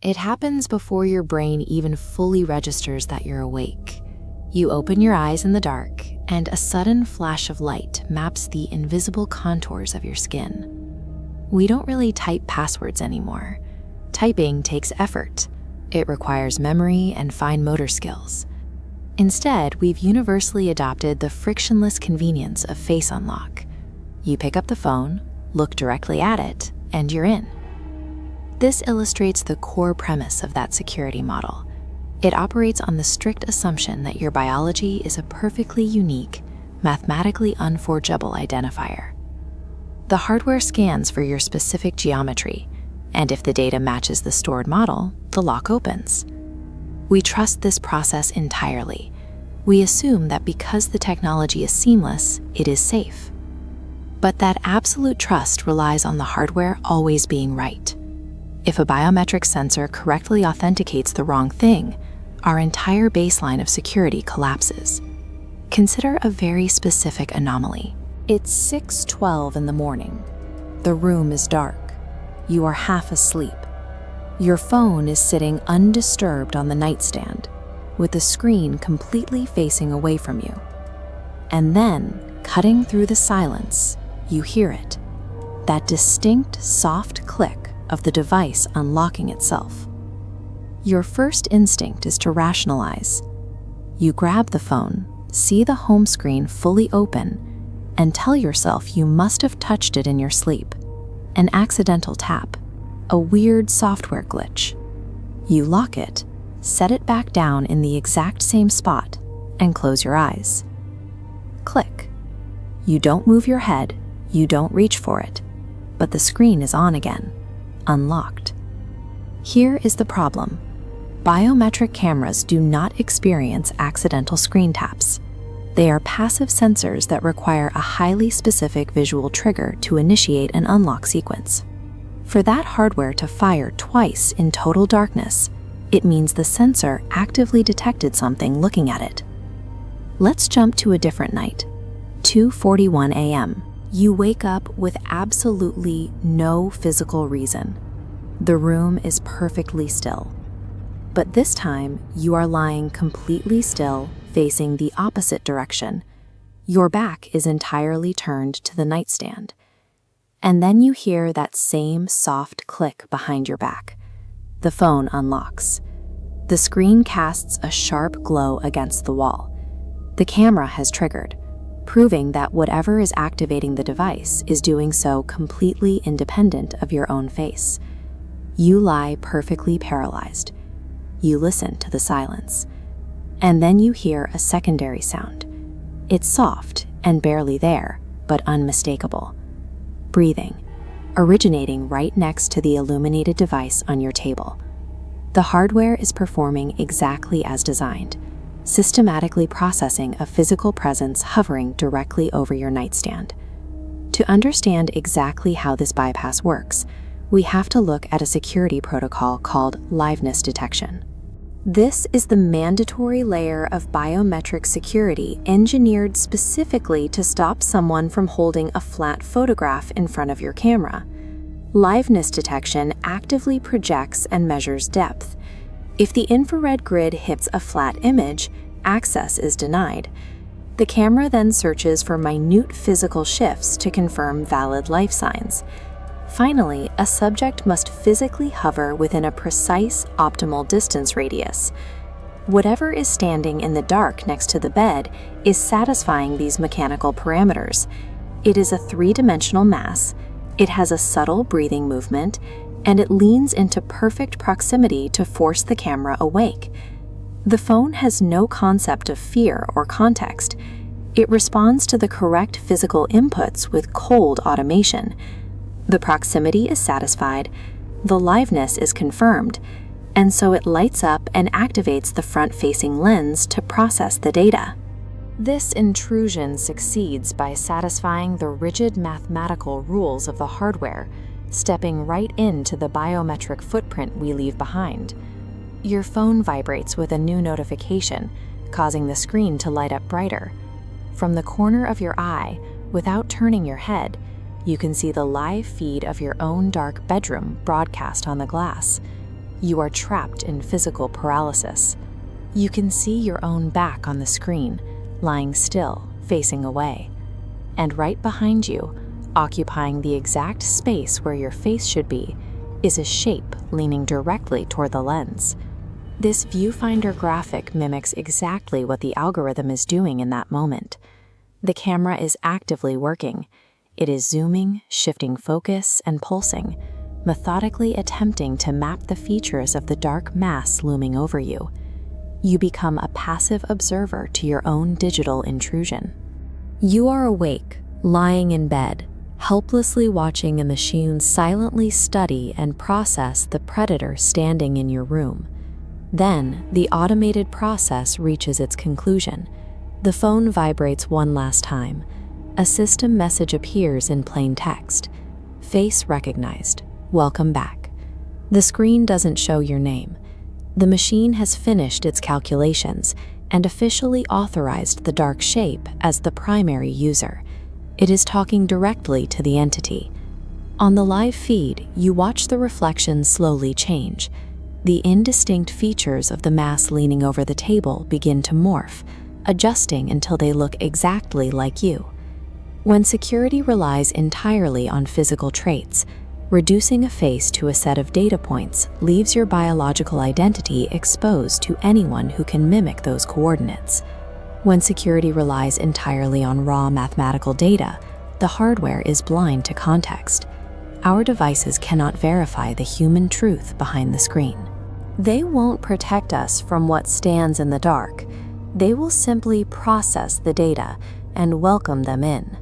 It happens before your brain even fully registers that you're awake. You open your eyes in the dark, and a sudden flash of light maps the invisible contours of your skin. We don't really type passwords anymore. Typing takes effort. It requires memory and fine motor skills. Instead, we've universally adopted the frictionless convenience of face unlock. You pick up the phone, look directly at it, and you're in. This illustrates the core premise of that security model. It operates on the strict assumption that your biology is a perfectly unique, mathematically unforgeable identifier. The hardware scans for your specific geometry, and if the data matches the stored model, the lock opens. We trust this process entirely. We assume that because the technology is seamless, it is safe. But that absolute trust relies on the hardware always being right. If a biometric sensor correctly authenticates the wrong thing, our entire baseline of security collapses. Consider a very specific anomaly. It's 6:12 in the morning. The room is dark. You are half asleep. Your phone is sitting undisturbed on the nightstand, with the screen completely facing away from you. And then, cutting through the silence, you hear it. That distinct, soft click of the device unlocking itself. Your first instinct is to rationalize. You grab the phone, see the home screen fully open, and tell yourself you must have touched it in your sleep. An accidental tap, a weird software glitch. You lock it, set it back down in the exact same spot, and close your eyes. Click. You don't move your head, you don't reach for it, but the screen is on again, unlocked. Here is the problem. Biometric cameras do not experience accidental screen taps. They are passive sensors that require a highly specific visual trigger to initiate an unlock sequence. For that hardware to fire twice in total darkness, it means the sensor actively detected something looking at it. Let's jump to a different night. 2:41 a.m. You wake up with absolutely no physical reason. The room is perfectly still. But this time, you are lying completely still, facing the opposite direction. Your back is entirely turned to the nightstand. And then you hear that same soft click behind your back. The phone unlocks. The screen casts a sharp glow against the wall. The camera has triggered, proving that whatever is activating the device is doing so completely independent of your own face. You lie perfectly paralyzed. You listen to the silence. And then you hear a secondary sound. It's soft and barely there, but unmistakable. Breathing, originating right next to the illuminated device on your table. The hardware is performing exactly as designed, systematically processing a physical presence hovering directly over your nightstand. To understand exactly how this bypass works, we have to look at a security protocol called liveness detection. This is the mandatory layer of biometric security engineered specifically to stop someone from holding a flat photograph in front of your camera. Liveness detection actively projects and measures depth. If the infrared grid hits a flat image, access is denied. The camera then searches for minute physical shifts to confirm valid life signs. Finally, a subject must physically hover within a precise, optimal distance radius. Whatever is standing in the dark next to the bed is satisfying these mechanical parameters. It is a three-dimensional mass, it has a subtle breathing movement, and it leans into perfect proximity to force the camera awake. The phone has no concept of fear or context. It responds to the correct physical inputs with cold automation. The proximity is satisfied, the liveness is confirmed, and so it lights up and activates the front-facing lens to process the data. This intrusion succeeds by satisfying the rigid mathematical rules of the hardware, stepping right into the biometric footprint we leave behind. Your phone vibrates with a new notification, causing the screen to light up brighter. From the corner of your eye, without turning your head, you can see the live feed of your own dark bedroom broadcast on the glass. You are trapped in physical paralysis. You can see your own back on the screen, lying still, facing away. And right behind you, occupying the exact space where your face should be, is a shape leaning directly toward the lens. This viewfinder graphic mimics exactly what the algorithm is doing in that moment. The camera is actively working. It is zooming, shifting focus, and pulsing, methodically attempting to map the features of the dark mass looming over you. You become a passive observer to your own digital intrusion. You are awake, lying in bed, helplessly watching a machine silently study and process the predator standing in your room. Then, the automated process reaches its conclusion. The phone vibrates one last time. A system message appears in plain text. Face recognized. Welcome back. The screen doesn't show your name. The machine has finished its calculations and officially authorized the dark shape as the primary user. It is talking directly to the entity. On the live feed, you watch the reflection slowly change. The indistinct features of the mass leaning over the table begin to morph, adjusting until they look exactly like you. When security relies entirely on physical traits, reducing a face to a set of data points leaves your biological identity exposed to anyone who can mimic those coordinates. When security relies entirely on raw mathematical data, the hardware is blind to context. Our devices cannot verify the human truth behind the screen. They won't protect us from what stands in the dark. They will simply process the data and welcome them in.